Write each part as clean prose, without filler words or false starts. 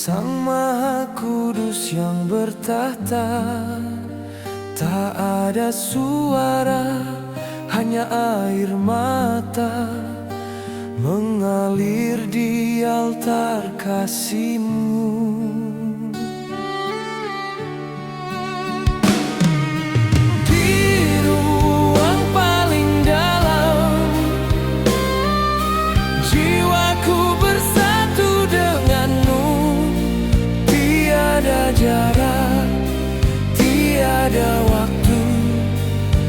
Sang Maha Kudus yang bertahta, tak ada suara, hanya air mata mengalir di altar kasih-Mu. Di ruang paling dalam, jiwaku bersatu dengan-Mu. Tiada jarak, tiada waktu,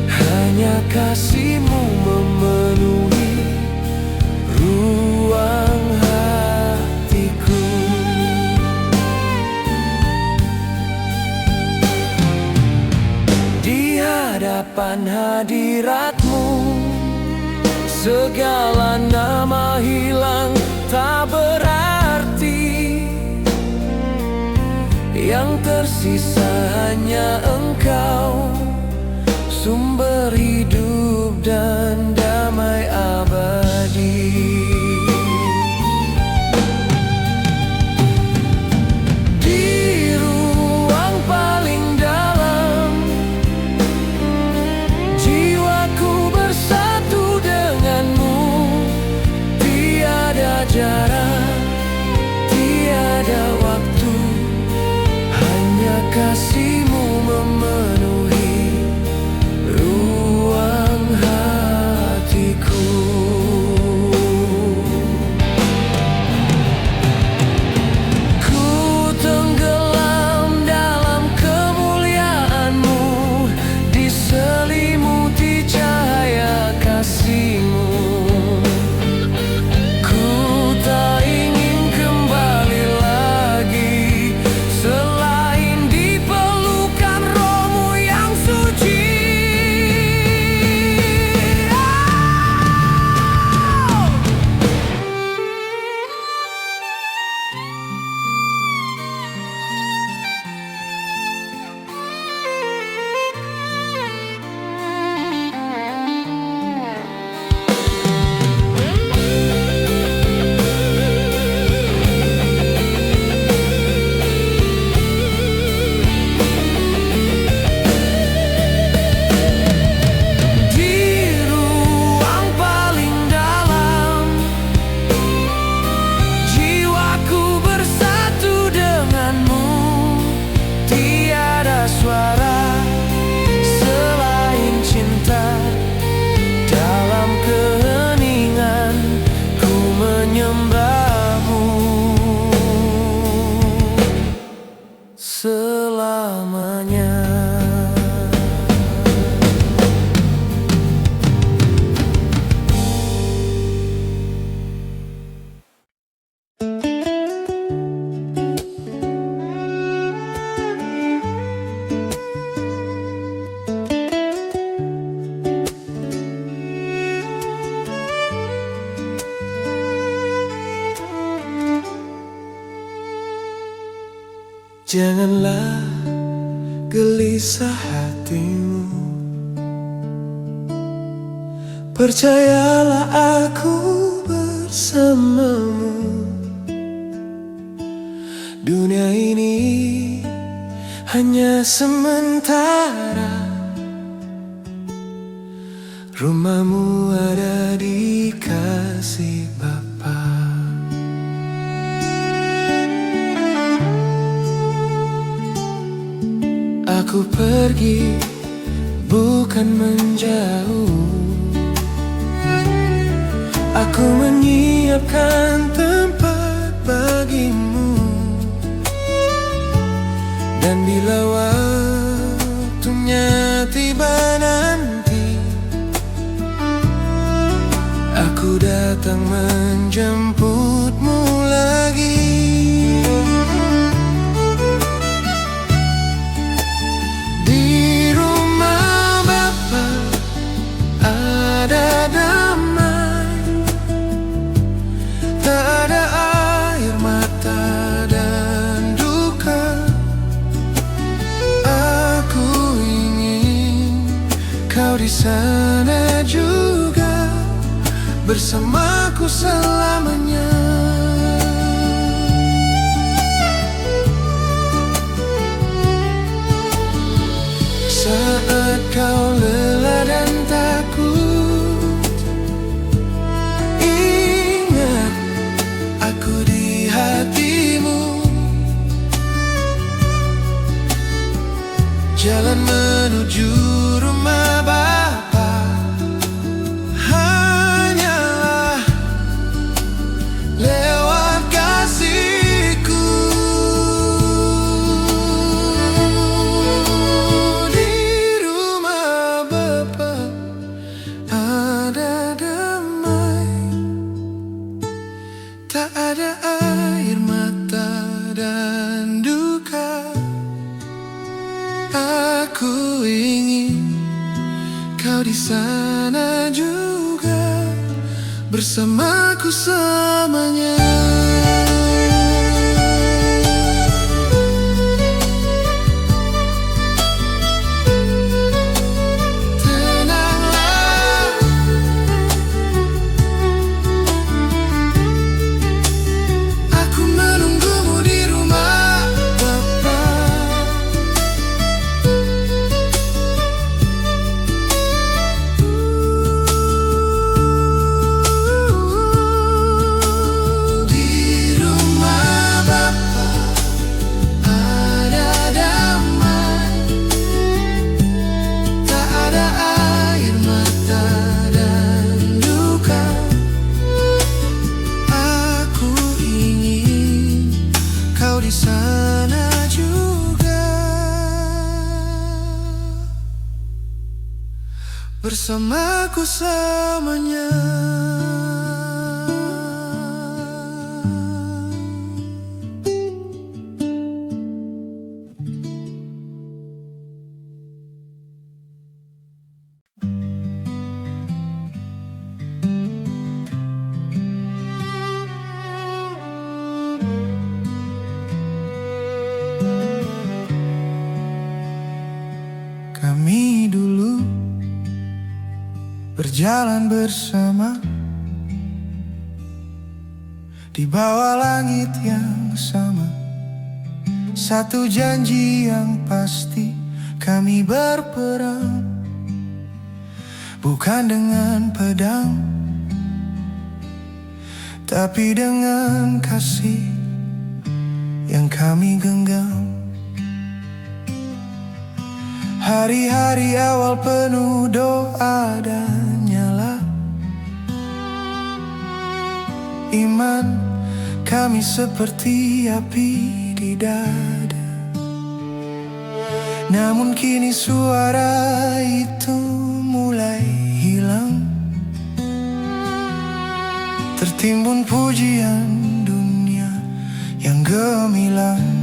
hanya kasih-Mu memenuhi ruang hatiku. Di hadapan hadirat-Mu, segala nama hilang tak berarti. Yang tersisa hanya Engkau, sumber hidup dan damai abadi. Di ruang paling dalam, jiwaku bersatu dengan-Mu. Tiada jarak, tiada waktu, hanya kasih-Mu memenuhi ruang hatiku. Ku tenggelam dalam kemuliaan-Mu, diselimuti cahaya kasih-Mu. Ku tak ingin kembali lagi selain di pelukan Roh-Mu yang suci. Di ruang paling dalam, jiwaku bersatu dengan-Mu. Tiada suara selain cinta. Dalam keheningan ku menyembah-Mu selamanya. Janganlah gelisah hatimu, percayalah aku bersamamu. Dunia ini hanya sementara, rumahmu ada di kasih Bapa. Aku pergi bukan menjauh, aku menyiapkan tempat bagimu. Dan bila waktunya tiba nanti, aku datang menjemputmu lagi. Di rumah Bapa ada damai, tak ada air mata dan duka. Aku ingin kau di sana juga, bersamaku selamanya. kau lelah dan takut. Ingat, aku di hatimu. Jalan menuju rumah Bapa hanyalah lewat kasihku. Di rumah Bapa ada damai, tak ada air mata dan duka. Aku ingin kau di sana juga, bersamaku selamanya. Tenanglah, aku menunggumu di rumah Bapa. Di sana juga, bersamaku selamanya. Kami dulu berjalan bersama di bawah langit yang sama. Satu janji yang pasti, kami berperang bukan dengan pedang, tapi dengan kasih yang kami genggam. Hari-hari awal penuh doa dan nyala iman, kami seperti api di dada. Namun kini suara itu mulai hilang, tertimbun pujian dunia yang gemilang.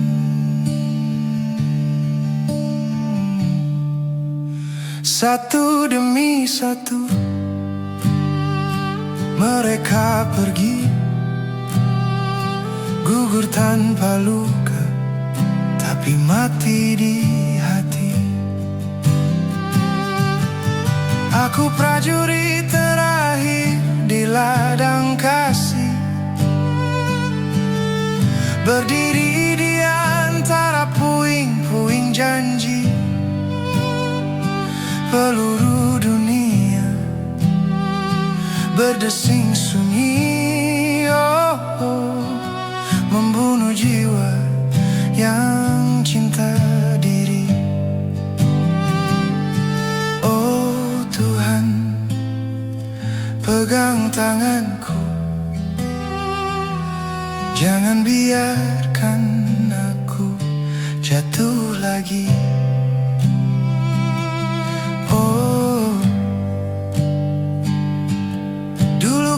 Satu demi satu mereka pergi, gugur tanpa luka, tapi mati di hati. Aku prajurit terakhir di ladang kasih, berdiri di antara puing-puing janji. Peluru dunia berdesing sunyi, membunuh jiwa yang cinta diri. Oh Tuhan, pegang tanganku, jangan biarkan aku jatuh lagi.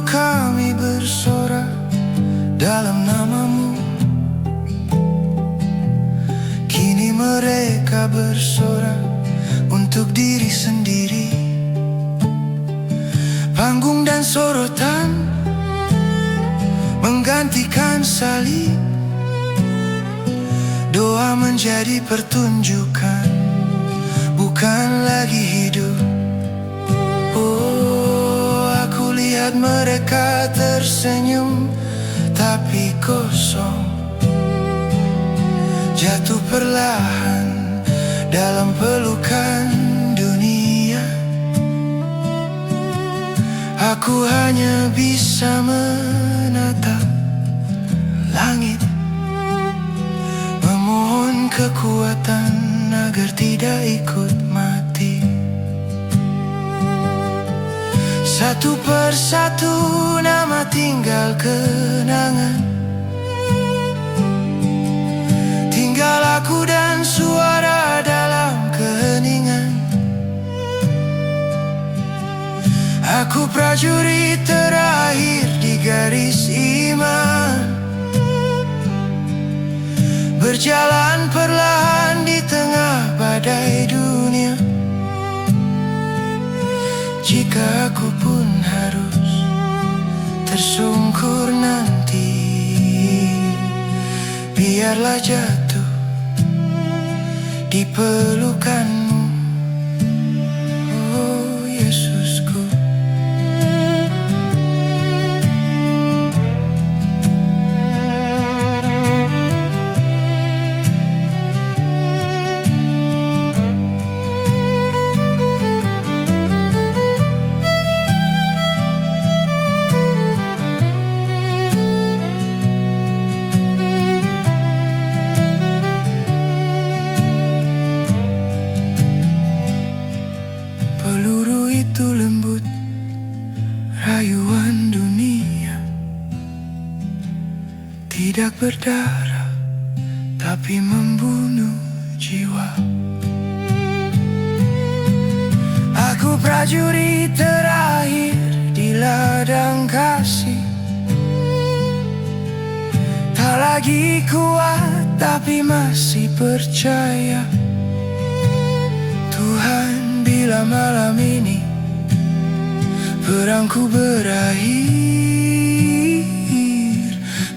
Kami bersorak dalam namamu, kini mereka bersorak untuk diri sendiri. Panggung dan sorotan menggantikan salib, doa menjadi pertunjukan, bukan lagi hidup. Lihat mereka tersenyum, tapi kosong, jatuh perlahan dalam pelukan dunia. Aku hanya bisa menatap langit, memohon kekuatan agar tidak ikut mati. Satu persatu nama tinggal kenangan, tinggal aku dan suara dalam keheningan. Aku prajurit terakhir di garis iman, berjalan perlahan di tengah badai dunia. Jika aku pun harus tersungkur nanti, biarlah jatuh di pelukanmu, oh Yesusku. Peluru itu lembut, rayuan dunia, tidak berdarah, tapi membunuh jiwa. Aku prajurit terakhir di ladang kasih, tak lagi kuat, tapi masih percaya. Tuhan, bila malam ini perangku berakhir,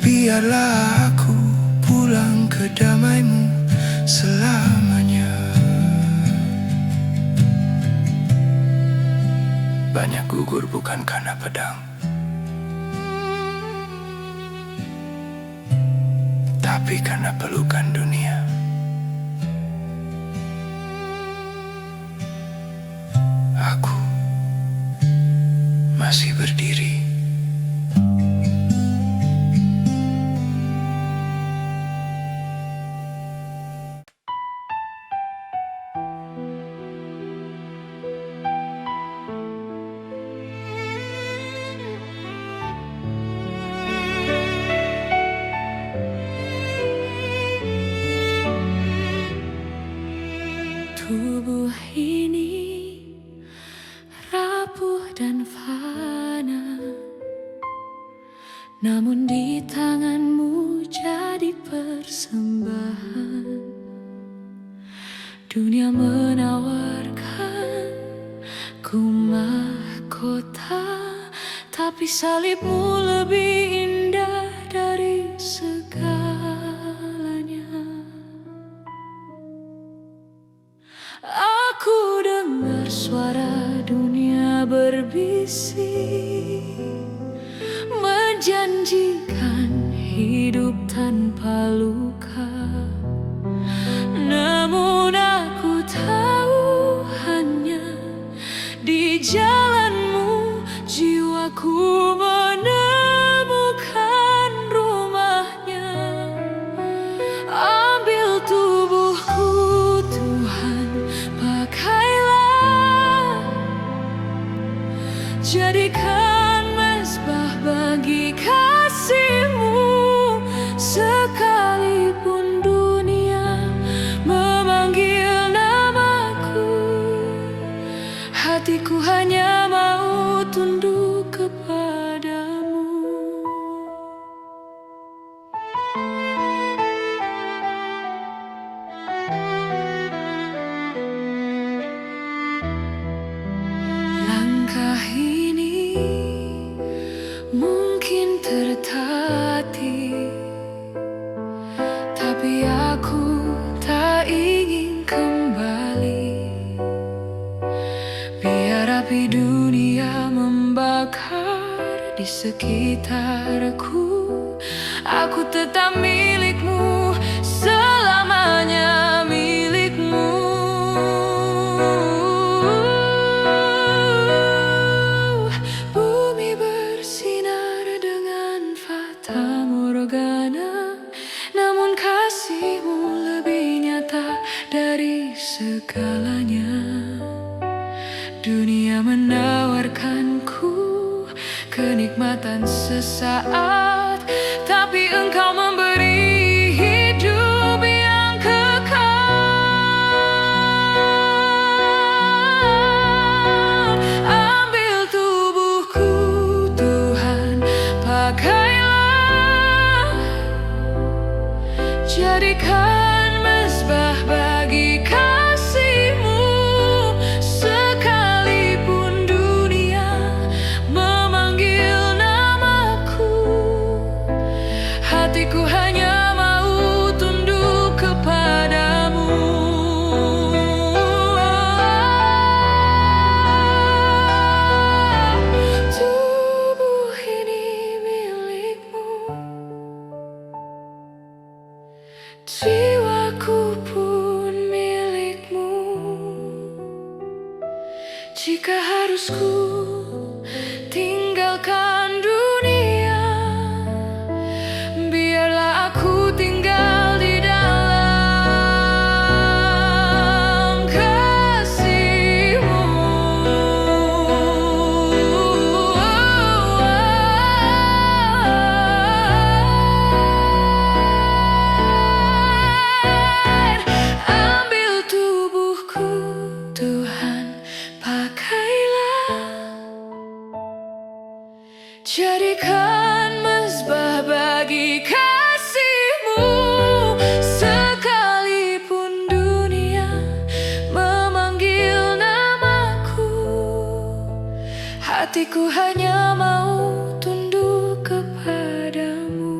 biarlah aku pulang ke damai-Mu selamanya. Banyak gugur bukan karena pedang, tapi karena pelukan dunia. Aku masih berdiri. Tubuh ini rapuh dan fana, namun di tangan-Mu jadi persembahan. Dunia menawarkan ku mahkota, tapi salib-Mu lebih indah dari segalanya. Aku dengar suara dunia berbisik, menjanjikan hidup tanpa luka. Namun aku tahu hanya di jalan-Mu jiwaku menemukan rumahnya. Ambil tubuhku Tuhan, pakailah, jadikan mezbah bagi kasih-Mu. Sekalipun dunia memanggil namaku, hatiku hanya mau tunduk kepadamu. Langkah ini mungkin tertatih, tapi aku tak ingin kembali. Biar api dunia membakar di sekitarku, aku tetap milik-Mu, selamanya milik-Mu. Bumi kasih-Mu lebih nyata dari segalanya. Dunia menawarkanku kenikmatan sesaat, tapi Engkau memberi hidup yang kekal. Ambil tubuhku Tuhan, pakailah, jadikan mezbah bagi kasih-Mu. Sekalipun dunia memanggil namaku, hatiku hanya mau tunduk kepadamu. Tubuh ini milik-Mu, jiwaku pun milik-Mu. Jika harus ku tinggalkan dunia, biarlah aku tinggal di dalam kasih-Mu. Ambil tubuhku Tuhan, pakailah, jadikan mezbah bagi kasih-Mu. Sekalipun dunia memanggil namaku, hatiku hanya mau tunduk kepadamu.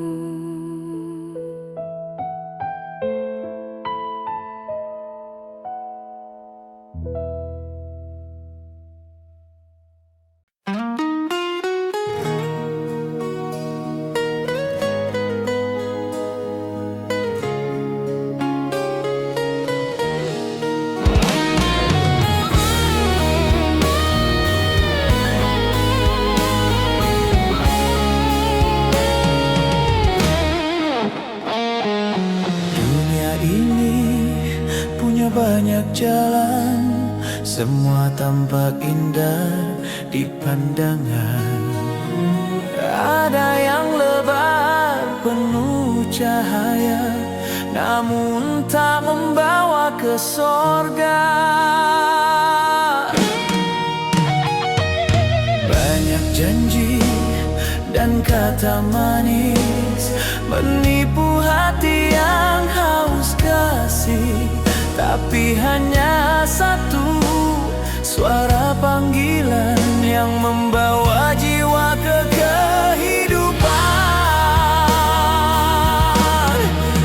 Dunia ini punya banyak jalan, semua tampak indah di pandangan. Ada yang lebar penuh cahaya, namun tak membawa ke sorga. Banyak janji dan kata manis menipu hati yang haus kasih, tapi hanya satu suara panggilan yang membawa jiwa ke kehidupan.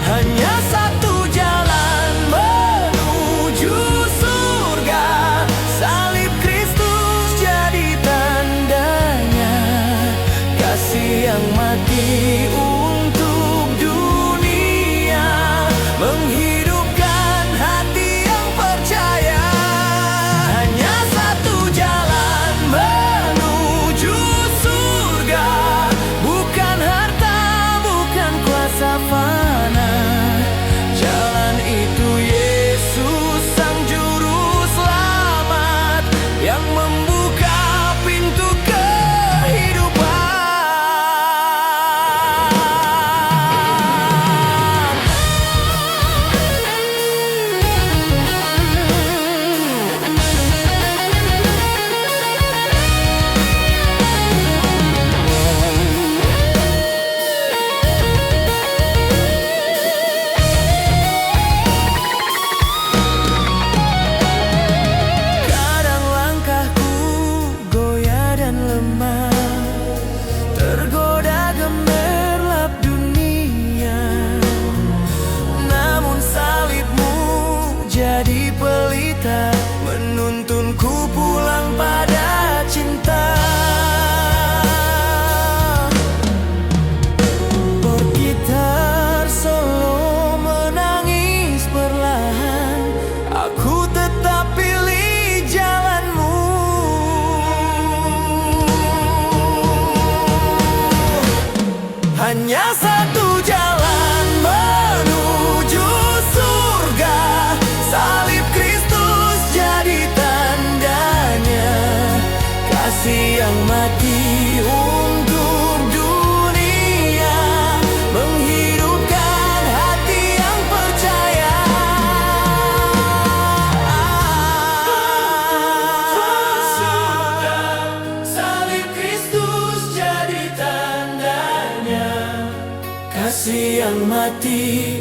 Hanya satu jalan menuju surga, salib Kristus jadi tandanya. Kasih yang mati untuk dunia, menghidupkan hati yang percaya. Hanya satu jalan menuju surga, bukan harta, bukan kuasa fana. Jalan itu Yesus Sang Juru Selamat yang membuka pintu kehidupan. Kadang langkahku goyah dan lemah, tergoda gemerlap dunia. Namun salib-Mu jadi pelita, menuntunku pulang pada cinta. Bergitar solo menangis perlahan, aku tetap pilih jalan-Mu. Hanya satu jalan menuju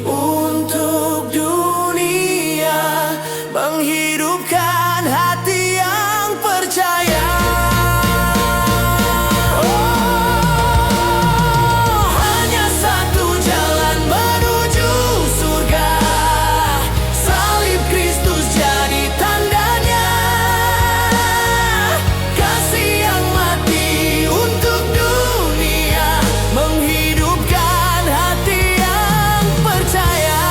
untuk dunia, menghidupkan hati yang percaya. Oh, hanya satu jalan menuju surga, salib Kristus jadi tandanya. Kasih yang mati untuk dunia, menghidupkan hati yang percaya.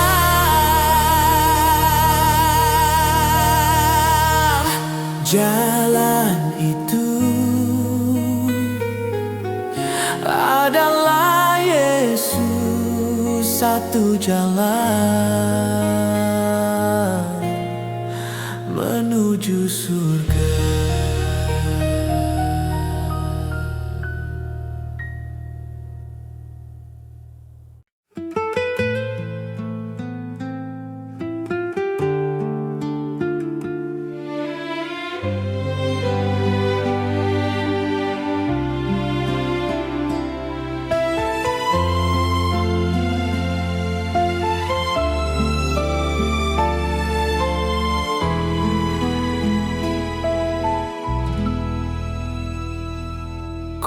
Jalan itu adalah Yesus, satu jalan menuju surga.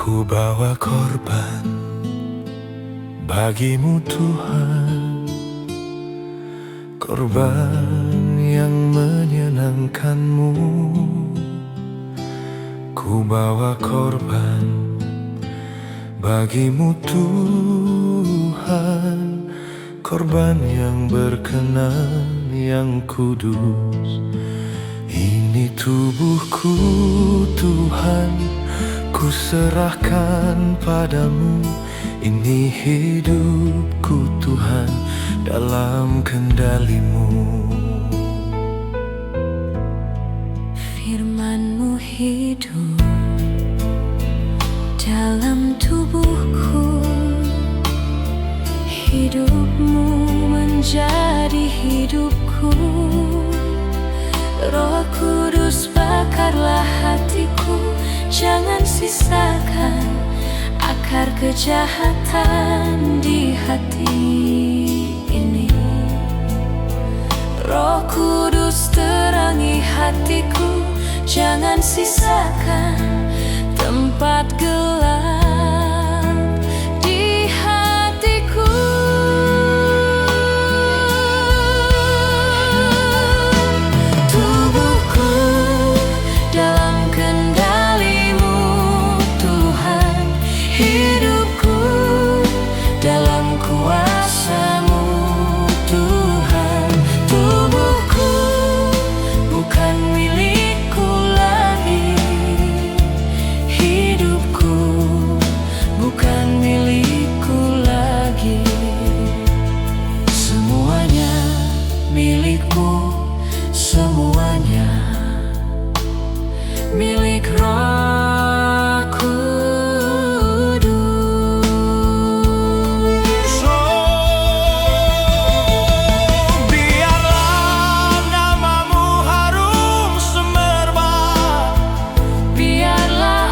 Ku bawa korban bagimu Tuhan, korban yang menyenangkanmu. Ku bawa korban bagimu Tuhan, korban yang berkenan, yang kudus. Ini tubuhku Tuhan, ku serahkan padamu. Ini hidupku Tuhan, dalam kendalimu. Firman-Mu hidup dalam tubuhku, hidup-Mu menjadi hidupku. Roh Kudus bakarlah hatiku, jangan sisakan akar kejahatan di hati ini. Roh Kudus terangi hatiku, jangan sisakan tempat gelap di hatiku. Tubuhku dalam kendalimu Tuhan, hidupku dalam kuasa-Mu Tuhan. Tubuhku bukan milikku lagi, hidupku bukan milikku lagi. Semuanya milikmu, semuanya milik Roh Kudus. Biarlah namamu harum semerbak, Biarlah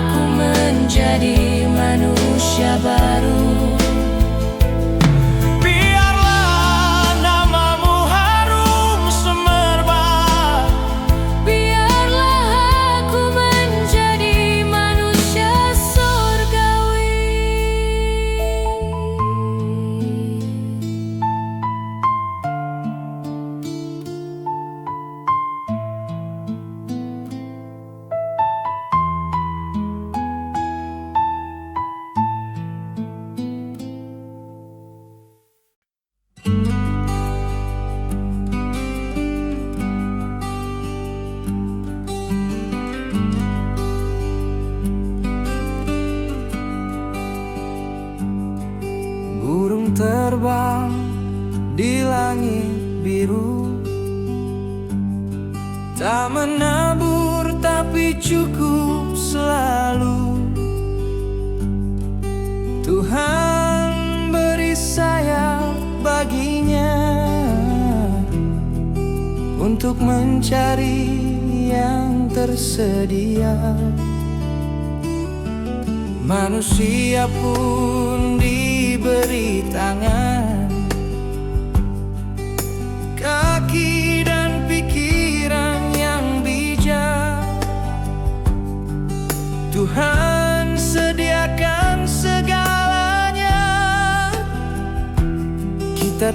aku menjadi manusia baru. biarlah namamu harum semerbak. Biarlah aku menjadi manusia surgawi. Burung terbang di langit biru, tak menabur tapi cukup selalu. Tuhan beri sayap baginya untuk mencari yang tersedia. Manusia pun diberi tangan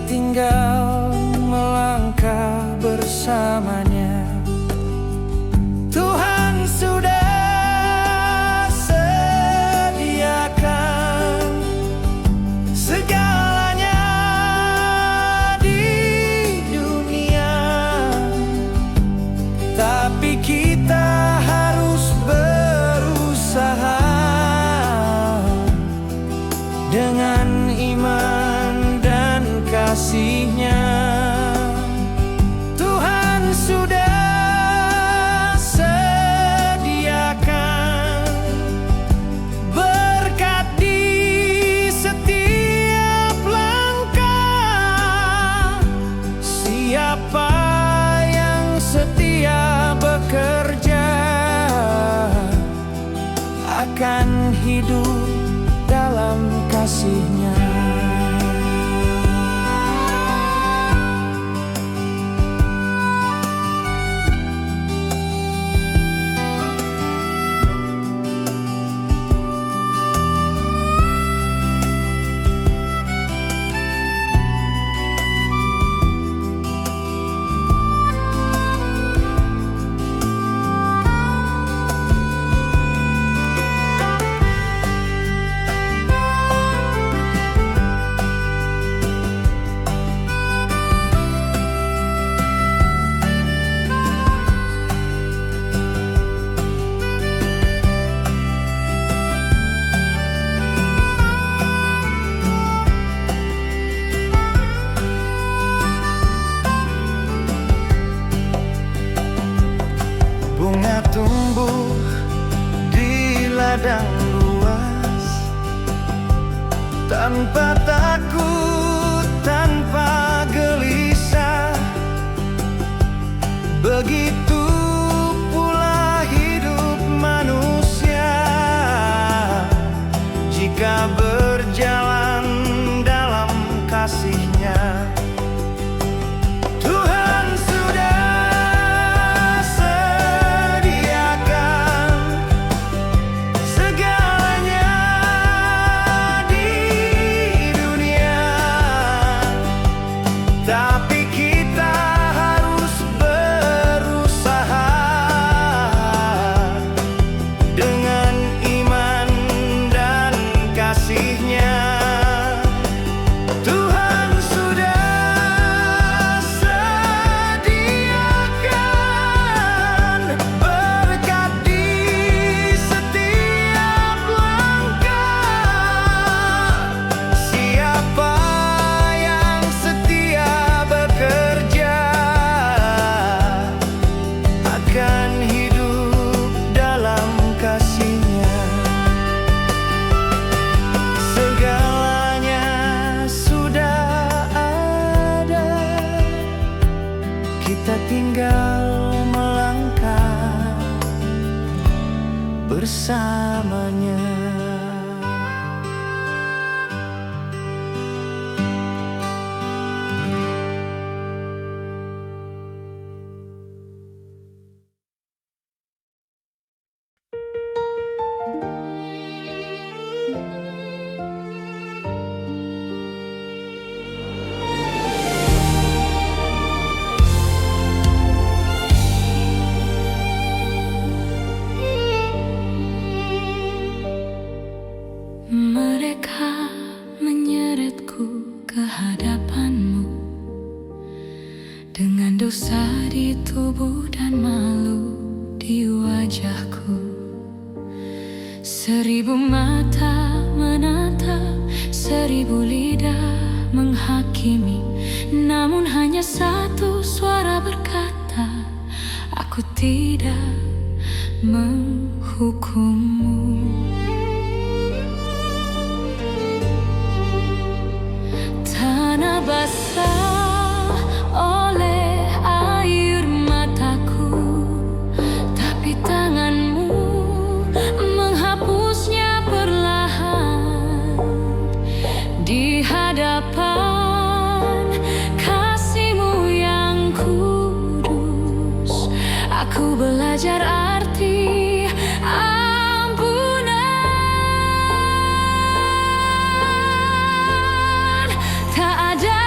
tinggal melangkah bersamanya. Tuhan sudah sediakan segalanya di dunia, tapi kita harus berusaha dengan iman dan kasih-Nya. Tuhan sudah sediakan berkat di setiap langkah. Siapa yang setia bekerja akan hidup dalam kasih-Nya. Bunga tumbuh di ladang luas, tanpa takut, tanpa gelisah. Begitu pula hidup manusia, jika berjalan dalam kasih-Nya. Tuhan sudah sediakan segalanya di dunia, tapi kita harus berusaha dengan iman dan kasih-Nya. Tuhan sudah sediakan berkat di setiap langkah. Siapa yang setia bekerja akan hidup dalam kasih-Nya. Segalanya sudah ada, kita tinggal melangkah bersamanya. Mereka menyeretku ke hadapan-Mu dengan dosa di tubuh dan malu di wajahku. 1000 mata menatap, 1000 lidah menghakimi, namun hanya satu suara berkata, aku tidak menghukummu. Tanah basah oleh air mataku, tapi tangan-Mu menghapusnya perlahan. Di hadapan kasih-Mu yang kudus, aku belajar arti ampunan. Tak ada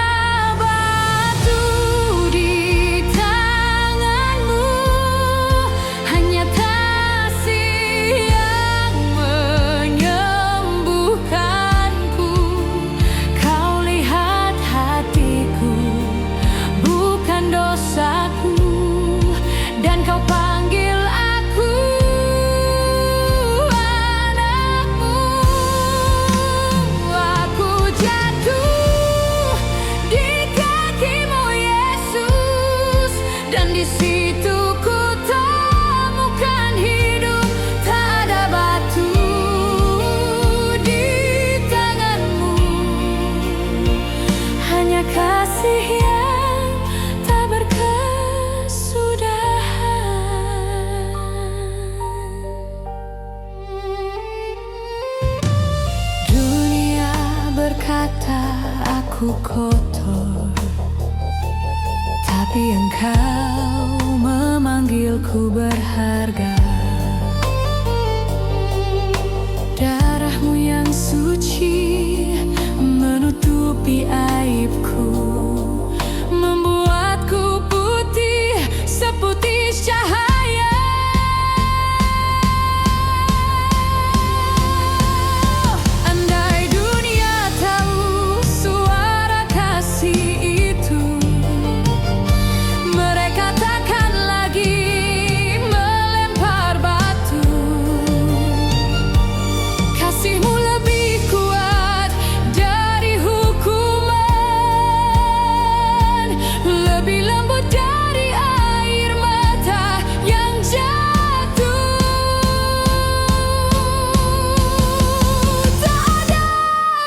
situ ku temukan hidup. Tak ada batu di tanganmu, hanya kasih yang tak berkesudahan. Dunia berkata aku kotor, tapi engkau memanggilku berharga. Darahmu yang suci menutupi aibku, membuatku putih seputih cahaya. Andai dunia tahu suara kasih itu, mereka takkan lagi melempar batu. Kasihmu lebih kuat dari hukuman, lebih lembut dari air mata yang jatuh. Tak ada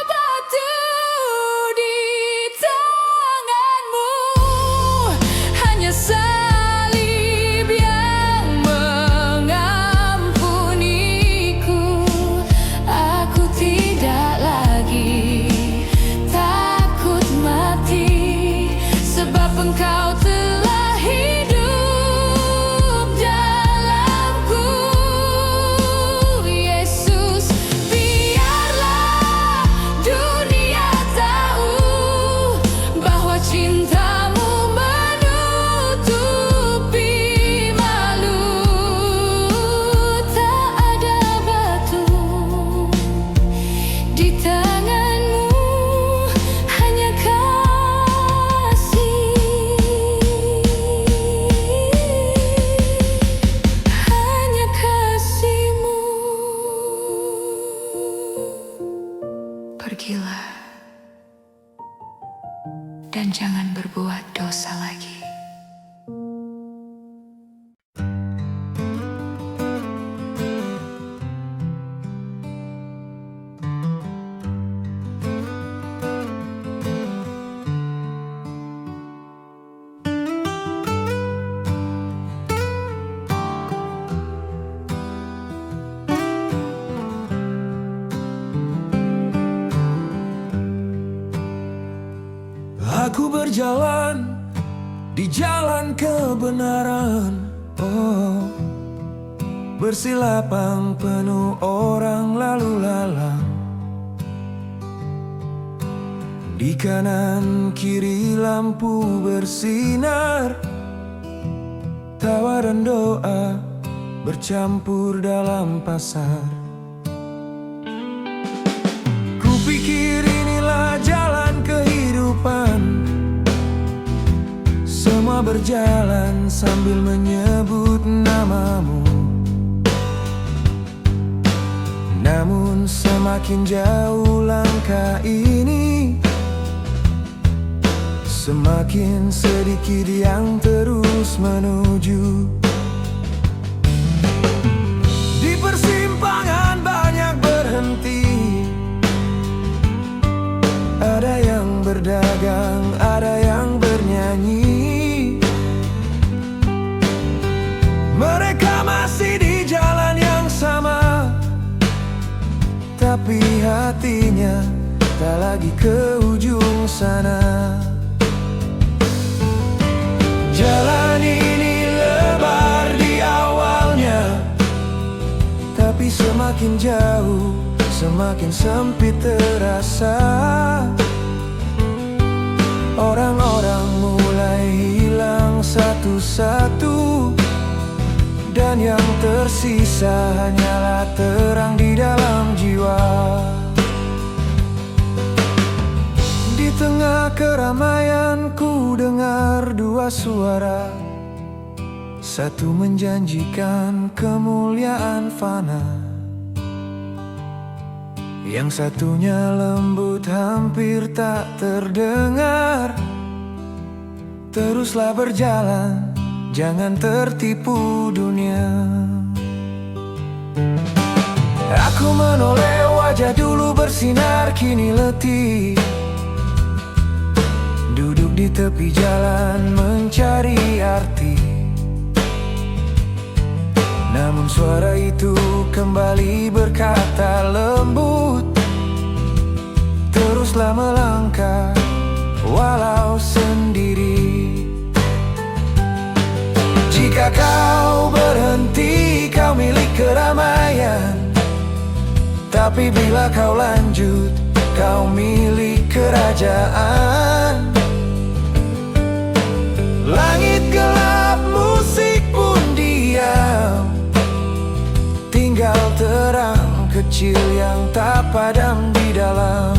batu di tanganmu, hanya salib yang mengampuniku. Aku tidak lagi takut mati, sebab Engkau telah hidup dalamku. Yesus, biarlah dunia tahu bahwa cintamu menutupi malu. Tak ada batu di tanganmu, hanya kasih, hanya kasihmu. Pergilah dan jangan berbuat dosa lagi. Aku berjalan di jalan kebenaran, oh, bersilapang penuh orang lalu lalang. Di kanan kiri lampu bersinar, tawa dan doa bercampur dalam pasar. Kupikir inilah jalan kehidupan, semua berjalan sambil menyebut namamu. Namun semakin jauh langkah ini, semakin sedikit yang terus menuju. Di persimpangan banyak berhenti, ada yang berdagang, ada yang bernyanyi. Mereka masih di jalan yang sama, tapi hatinya tak lagi ke ujung sana. Jalan ini lebar di awalnya, tapi semakin jauh, semakin sempit terasa. Orang-orang mulai hilang satu-satu, dan yang tersisa hanyalah terang di dalam jiwa. Di tengah keramaian ku dengar dua suara, satu menjanjikan kemuliaan fana, yang satunya lembut hampir tak terdengar. Teruslah berjalan, jangan tertipu dunia. Aku menoleh wajah dulu bersinar kini letih, duduk di tepi jalan mencari arti. Namun suara itu kembali berkata lembut, teruslah melangkah walau sendiri. Jika kau berhenti, kau milik keramaian, tapi bila kau lanjut, kau milik kerajaan. Langit gelap, musik pun diam, tinggal terang kecil yang tak padam di dalam.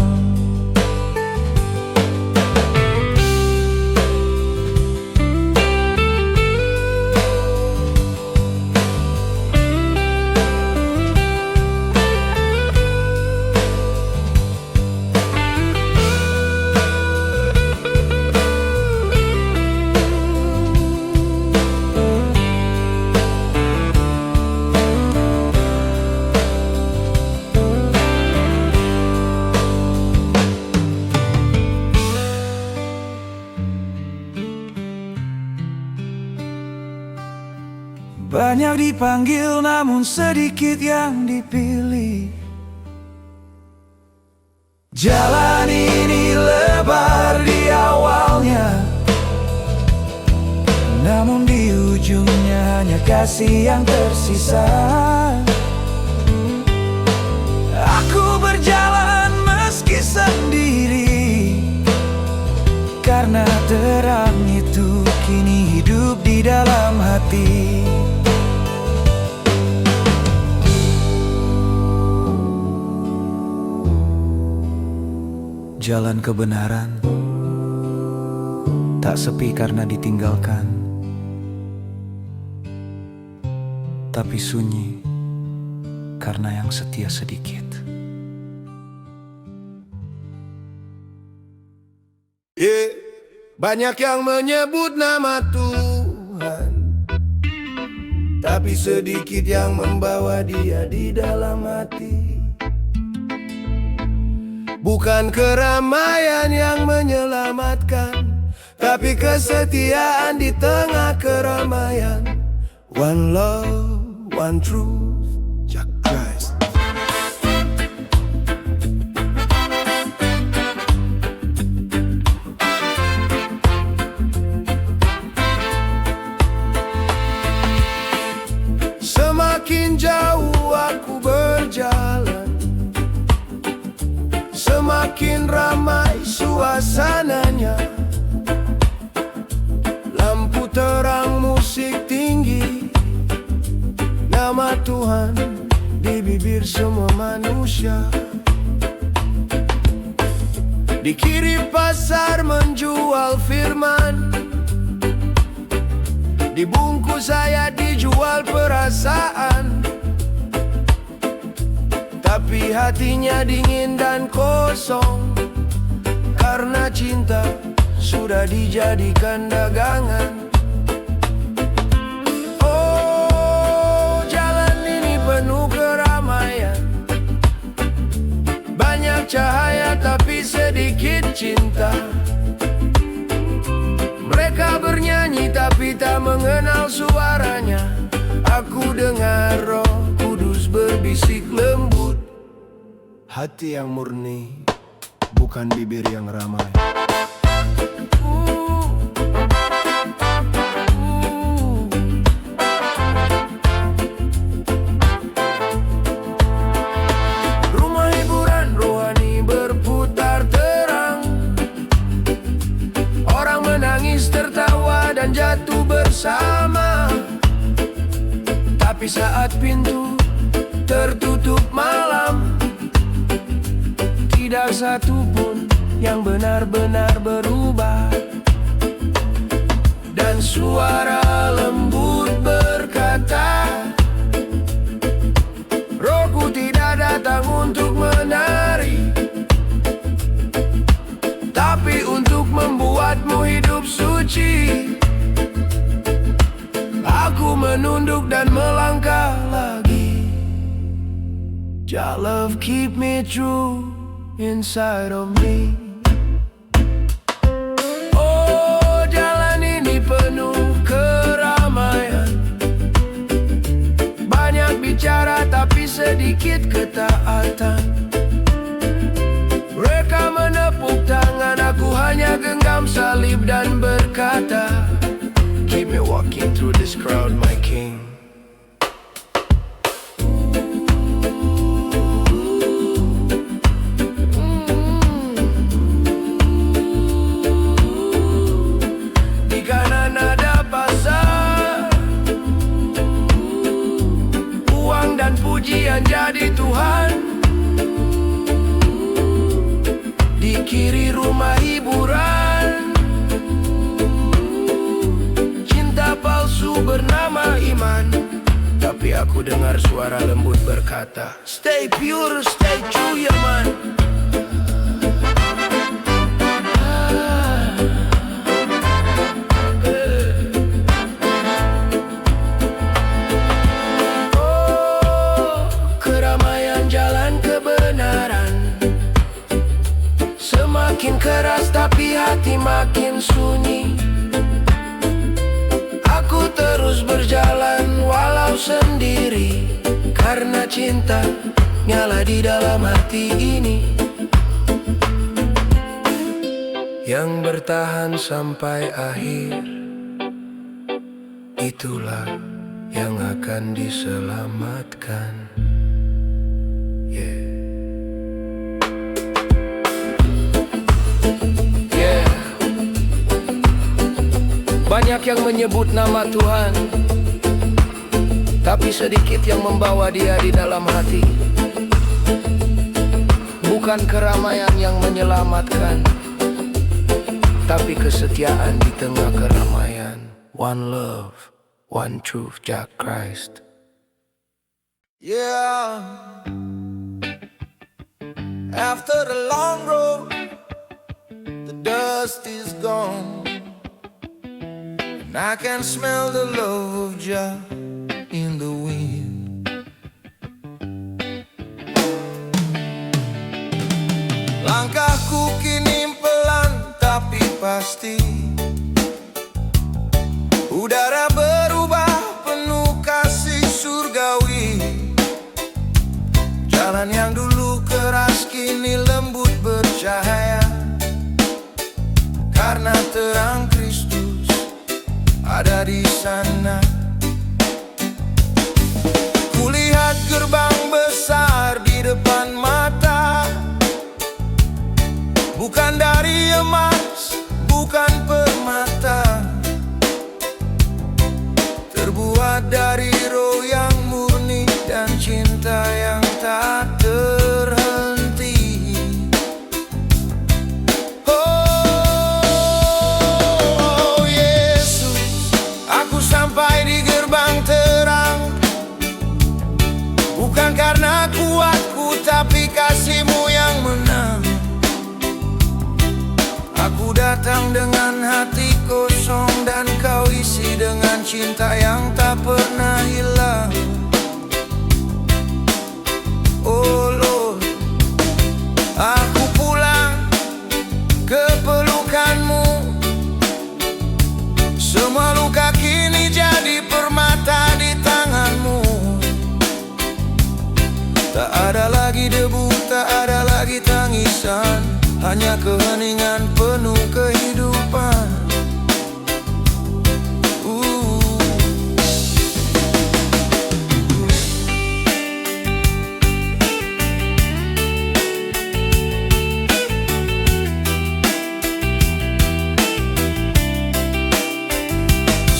Banyak dipanggil namun sedikit yang dipilih. Jalan ini lebar di awalnya, namun di ujungnya hanya kasih yang tersisa. Aku berjalan meski sendiri, karena terang itu kini hidup di dalam hati. Jalan kebenaran tak sepi karena ditinggalkan, tapi sunyi karena yang setia sedikit. Banyak yang menyebut nama Tuhan, tapi sedikit yang membawa Dia di dalam hati. Bukan keramaian yang menyelamatkan, tapi kesetiaan di tengah keramaian. One love, one truth, Jack Christ. Semakin jauh aku berjalan, semakin ramai suasananya. Lampu terang, musik tinggi, nama Tuhan di bibir semua manusia. Di kiri pasar menjual firman, di bungkus saya dijual perasaan. Tapi hatinya dingin dan kosong, karena cinta sudah dijadikan dagangan. Oh, jalan ini penuh keramaian, banyak cahaya tapi sedikit cinta. Mereka bernyanyi tapi tak mengenal suaranya. Aku dengar Roh Kudus berbisik lembut, hati yang murni, bukan bibir yang ramai. Rumah hiburan rohani berputar terang, orang menangis, tertawa, dan jatuh bersama. Tapi saat pintu tertutup malam, tidak satu pun yang benar-benar berubah. Dan suara lembut berkata, Rohku tidak datang untuk menari, tapi untuk membuatmu hidup suci. menunduk dan melangkah lagi. Your love keep me true inside of me. Oh, jalan ini penuh keramaian, banyak bicara tapi sedikit ketaatan. Mereka menepuk tangan, aku hanya genggam salib dan berkata, keep me walking through this crowd, my king. Di kanan ada pasar, uang dan pujian jadi Tuhan. Di kiri rumah hiburan, cinta palsu bernama iman. Tapi aku dengar suara lembut berkata, stay pure, stay true ya man. Oh, keramaian jalan kebenaran, semakin keras tapi hati makin sunyi. Aku terus berjalan walau sendiri, karena cinta nyala di dalam hati ini, yang bertahan sampai akhir. Itulah yang akan diselamatkan. Yeah. Banyak yang menyebut nama Tuhan, tapi sedikit yang membawa Dia di dalam hati. Bukan keramaian yang menyelamatkan, tapi kesetiaan di tengah keramaian. One love, one truth, Jack Christ. Yeah. After the long road, the dust is gone, and I can smell the love of Jah in the wind. Langkahku kini pelan tapi pasti, udara berubah penuh kasih surgawi. Jalan yang dulu keras kini lembut bercahaya, karena terang Kristus ada di sana. Kulihat gerbang besar di depan mata, bukan dari emas, bukan permata, terbuat dari roh yang murni dan cinta yang tak terhenti. Oh Yesus, aku sampai di gerbang terang, bukan karena kuatku tapi kasih-Mu yang menang. Aku datang dengan hati kosong dan Kau isi dengan cinta yang tak pernah hilang. Oh Lord, aku pulang ke pelukan-Mu. Semua luka kini jadi permata di tangan-Mu. Tak ada lagi debu, tak ada lagi tangisan, hanya keheningan penuh kehidupan.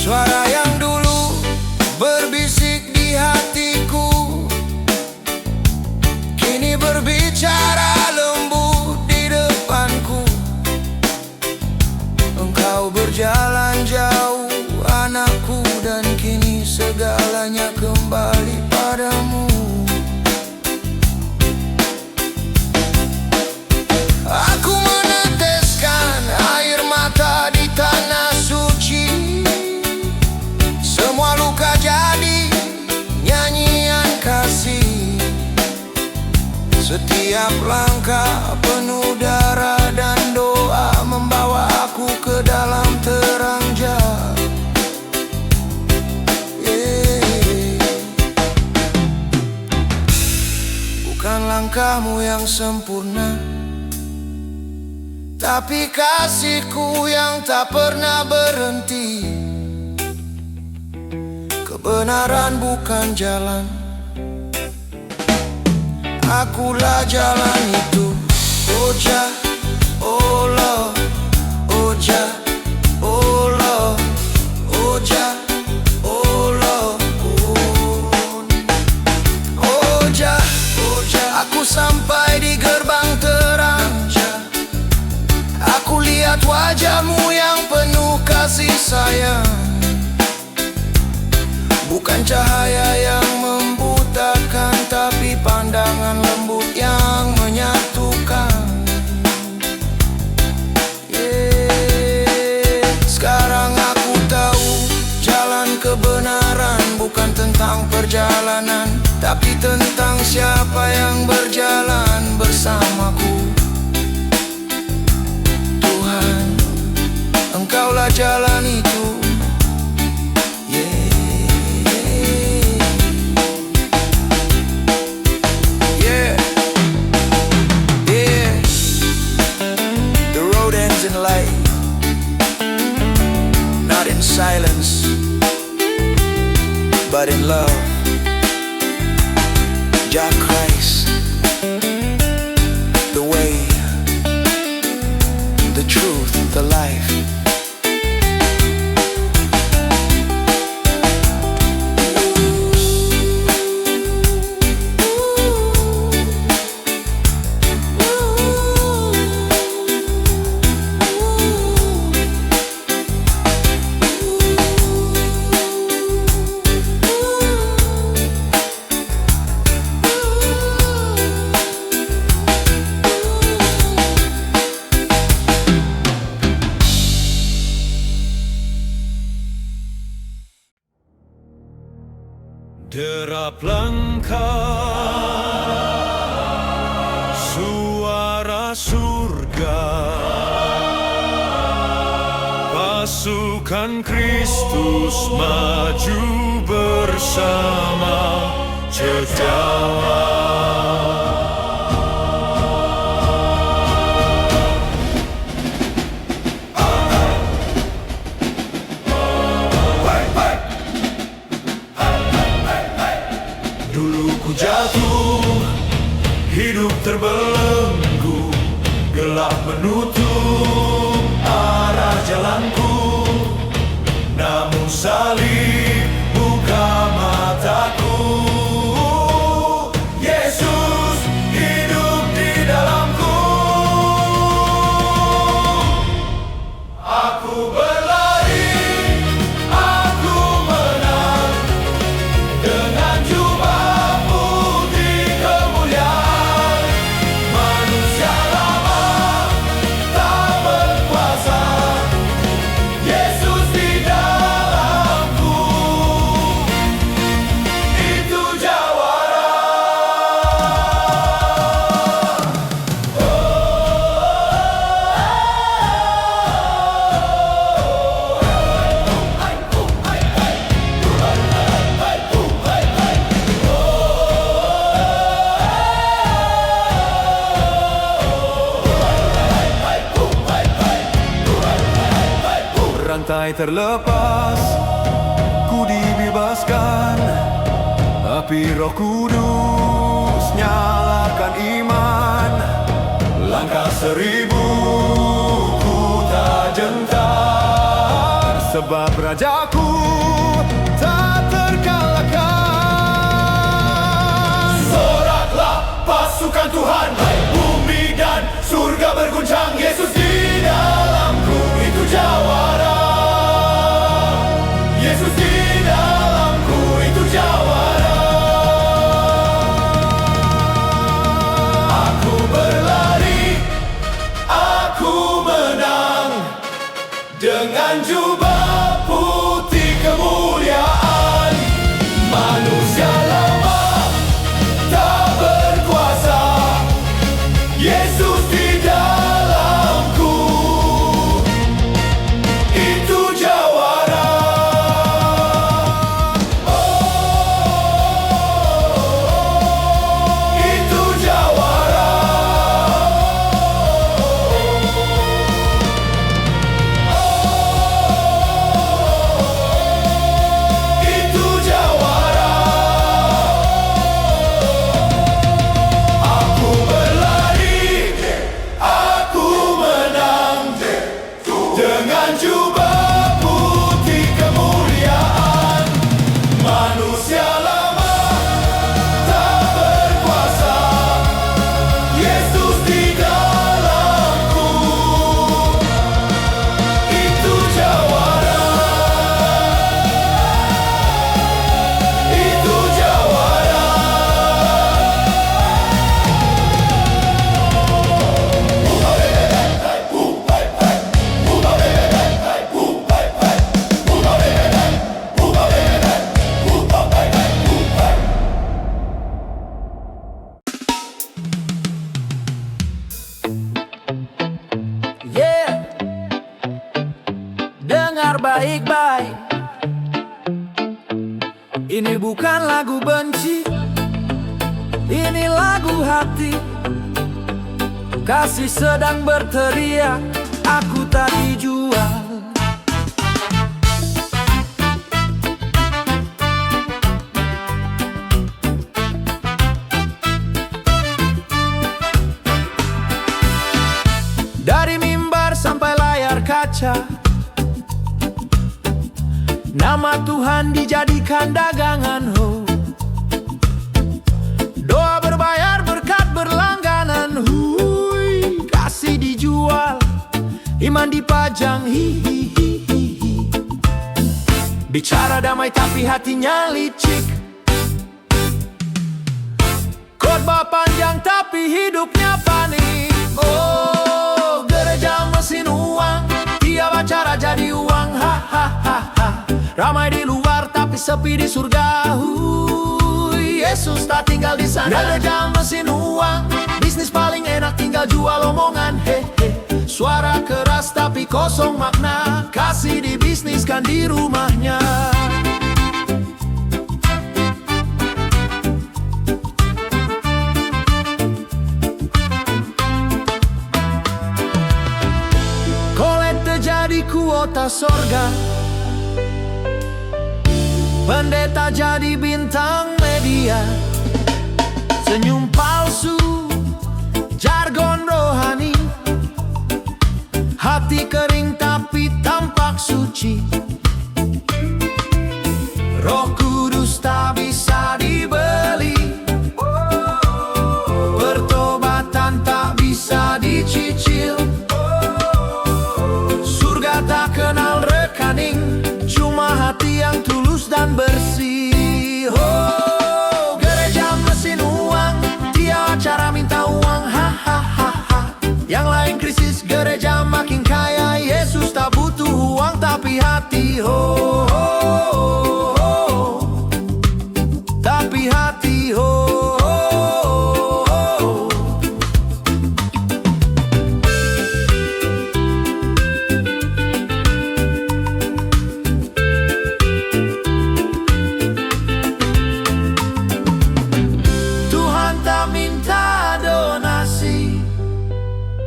Suara yang dulu berbisik di hatiku kini berbicara lembut di depanku. Engkau berjalan jauh anakku, dan kini segalanya kembali padamu. Aku meneteskan air mata di tanah suci, semua luka jatuh Setiap langkah penuh darah dan doa membawa aku ke dalam terang jah. Bukan langkahmu yang sempurna, tapi kasihku yang tak pernah berhenti. Kebenaran bukan jalan, akulah jalan itu. Oh Jah, oh Lord, oh Jah, oh Lord, oh Jah, oh Lord, oh Jah, oh Jah. Aku sampai di gerbang terang Jah. Aku lihat wajahmu yang penuh kasih sayang. Bukan cahaya yang membutakan, tapi pandangan lembut yang menyatukan. Sekarang aku tahu jalan kebenaran bukan tentang perjalanan, tapi tentang siapa yang berjalan bersamaku. Tuhan, Engkaulah jalan itu. In light, not in silence, but in love. Jah Christ, the way, the truth, the life. Derap langkah, suara surga, pasukan Kristus maju bersama cedera. Dulu ku jatuh, hidup terbelenggu, gelap menutup arah jalanku. Namun salib buka mataku. Yesus hidup di dalamku. Aku berlari, aku menang dengan jubah putih kemuliaan. Manusia lama tak berkuasa, Yesus di dalamku, itu jawara. Rantai terlepas, ku dibebaskan. Api Roh Kudus nyalakan iman. Langkah 1000 ku tak gentar, sebab Rajaku tak terkalahkan. Soraklah pasukan Tuhan, bumi dan surga berguncang. Yesus di dalamku, itu jawara. Yesus di dalamku, itu jawara. Aku berlari, aku menang dengan jubah putih kemuliaan. Manusia lama tak berkuasa, dengar baik-baik. Ini bukan lagu benci, ini lagu hati. Kasih sedang berteriak, aku tak dijual. Dari mimbar sampai layar kaca, nama Tuhan dijadikan dagangan. Ho, doa berbayar, berkat berlangganan. Hui, kasih dijual, iman dipajang. Hihihihi. Bicara damai tapi hatinya licik. Khotbah panjang tapi hidupnya panik. Oh, gereja mesin uang, tiap acara jadi uang. Hahaha. Ramai di luar tapi sepi di surga. Yesus tak tinggal di sana. Gereja mesin uang, bisnis paling enak tinggal jual omongan. Hehe. Suara keras tapi kosong makna. Kasih dibisniskan di rumahnya. Jadi kuota sorga, pendeta jadi bintang media. Senyum palsu, jargon rohani. Hati kering tapi tampak suci. Roh Kudus tak bisa dibeli, pertobatan tak bisa dicicil. Tak kenal rekening, cuma hati yang tulus dan bersih. Oh, gereja mesin uang, tiap acara minta uang. Hahaha. Yang lain krisis, gereja makin kaya. Yesus tak butuh uang tapi hati. Oh, oh, oh, oh. Tapi hati. Oh, oh, oh.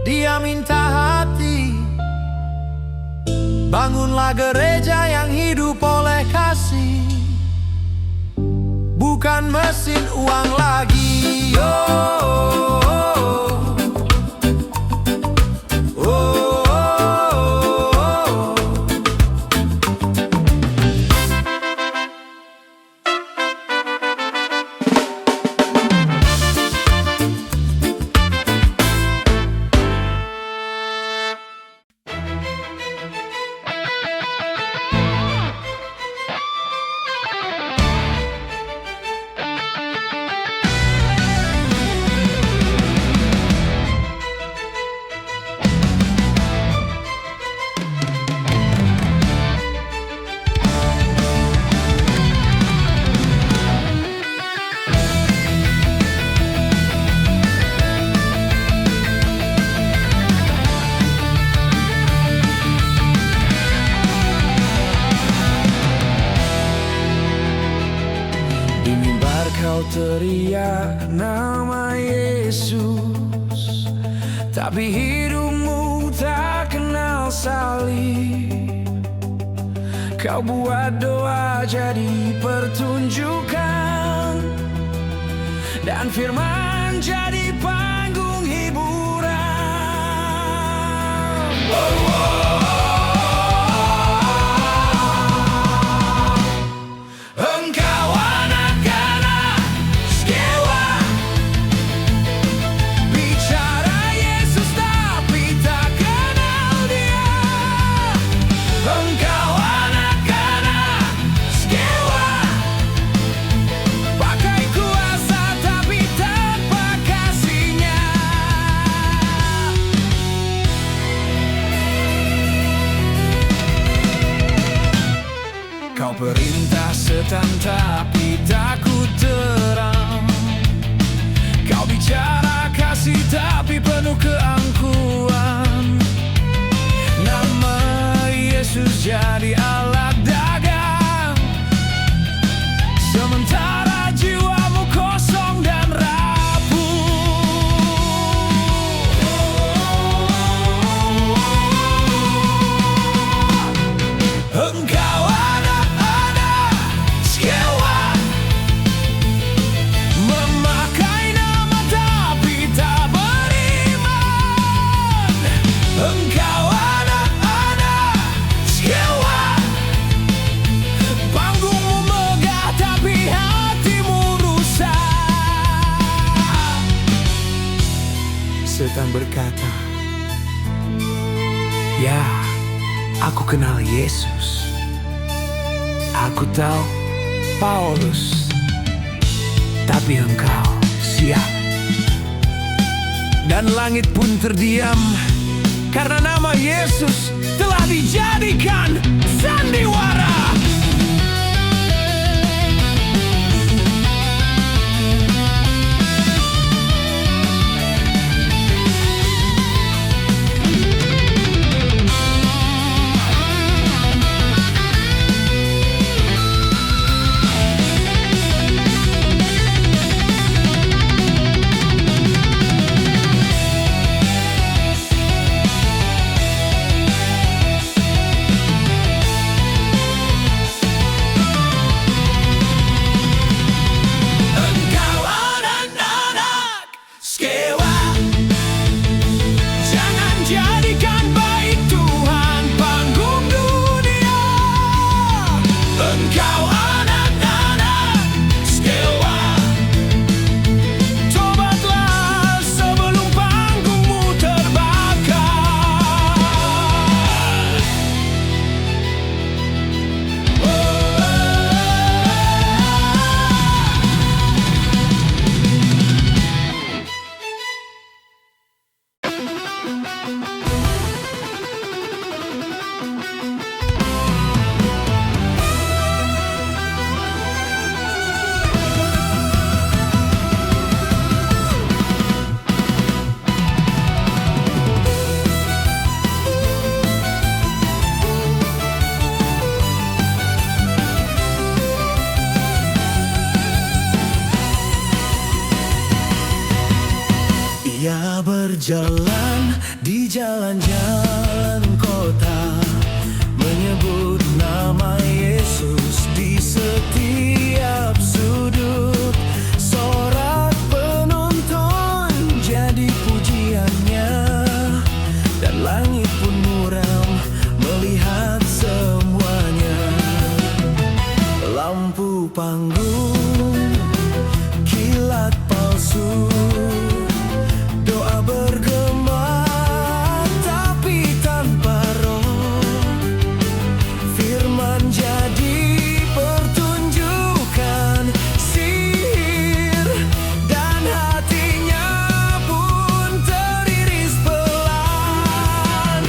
Dia minta hati. Bangunlah gereja yang hidup oleh kasih, bukan mesin uang lagi. Oh, oh, oh, oh. Kau teriak nama Yesus, tapi hidupmu tak kenal salib. Kau buat doa jadi pertunjukan, dan firman jadi panggung hiburan. Oh, oh. Kau perintah setan tapi takut terang. Kau bicara kasih tapi penuh keangkuhan. Nama Yesus jadi alat dagang, sementara jiwamu kosong dan rapuh. Engkau anak-anak sewa, memakai nama tapi tak beriman. Engkau anak-anak sewa, panggungmu megah tapi hatimu rusak. Setan berkata, "Ya, aku kenal Yesus. Aku tahu Paulus, tapi engkau siap." Dan langit pun terdiam karena nama Yesus telah dijadikan sandiwara. Engkau anak-anak sewa, jangan jadikan baik Tuhan panggung dunia. Engkau anak-anak sewa, tobatlah sebelum panggungmu terbakar. Ia berjalan di jalan-jalan kota, menyebut nama Yesus di setiap sudut. Sorak penonton jadi pujiannya, dan langit pun muram melihat semuanya. Lampu panggung, kilat palsu, doa bergema tapi tanpa roh. Firman jadi pertunjukan sihir, dan hatinya pun teriris pelan.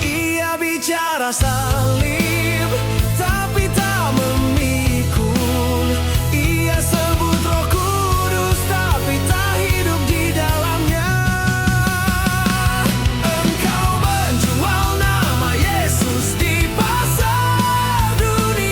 Ia bicara salib tapi tak memikul. Ia sebut Roh Kudus tapi tak hidup di dalamnya. Engkau menjual nama Yesus di pasar dunia.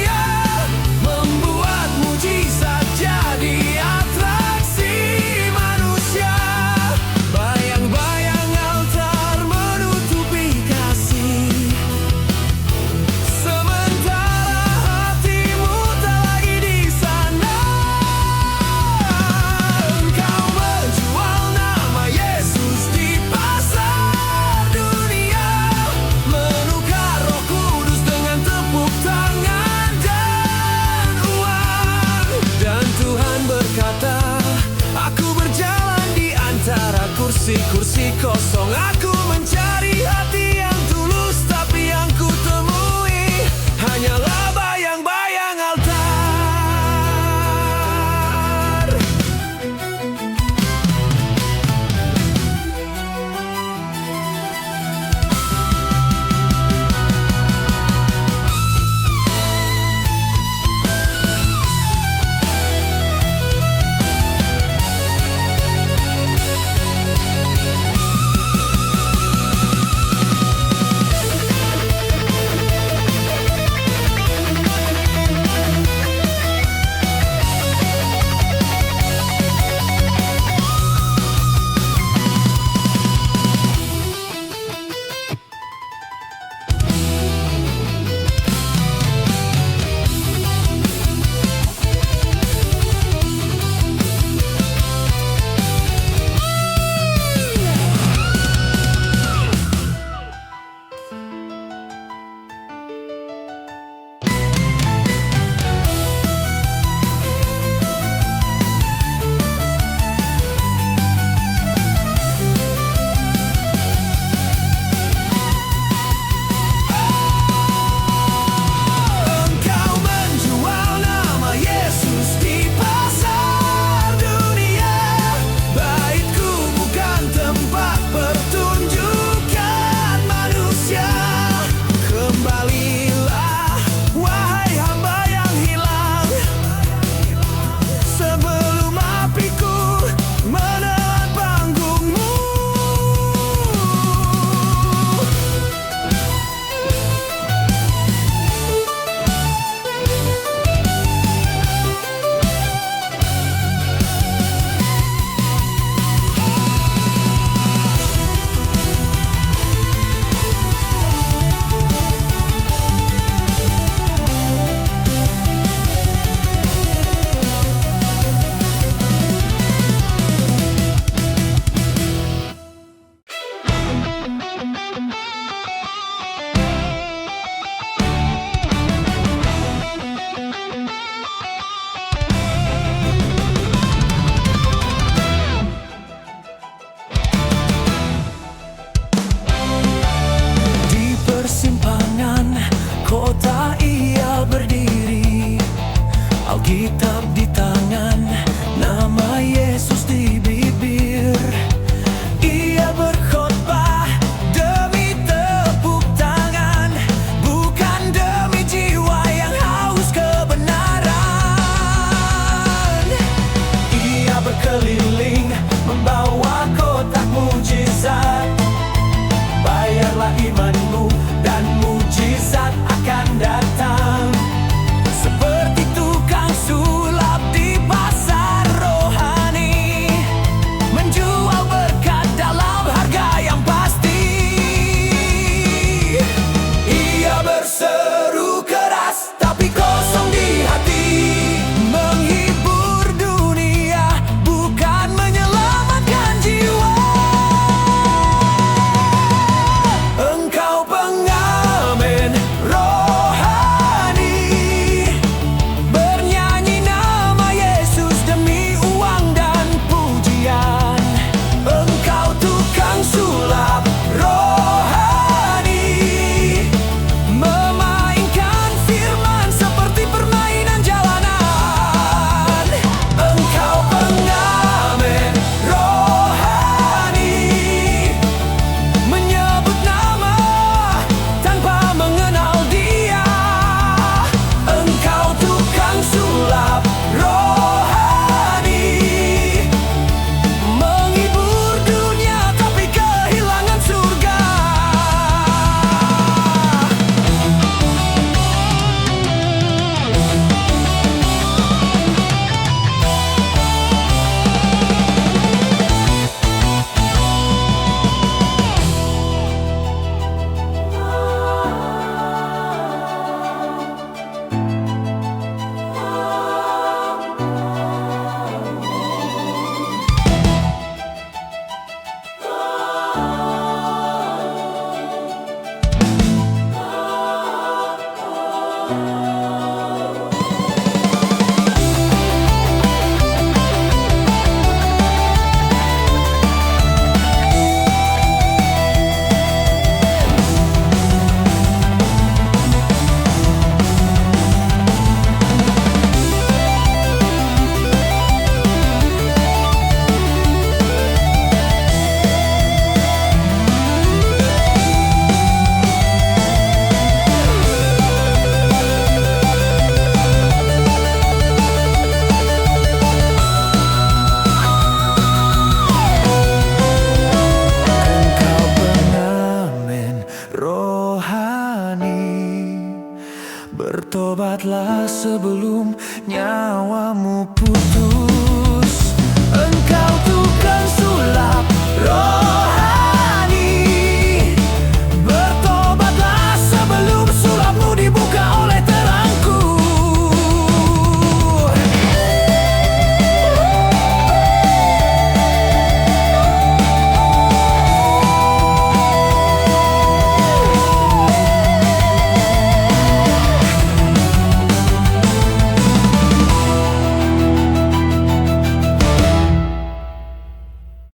Bertobatlah sebelum nyawamu putus. Engkau tukang sulap roh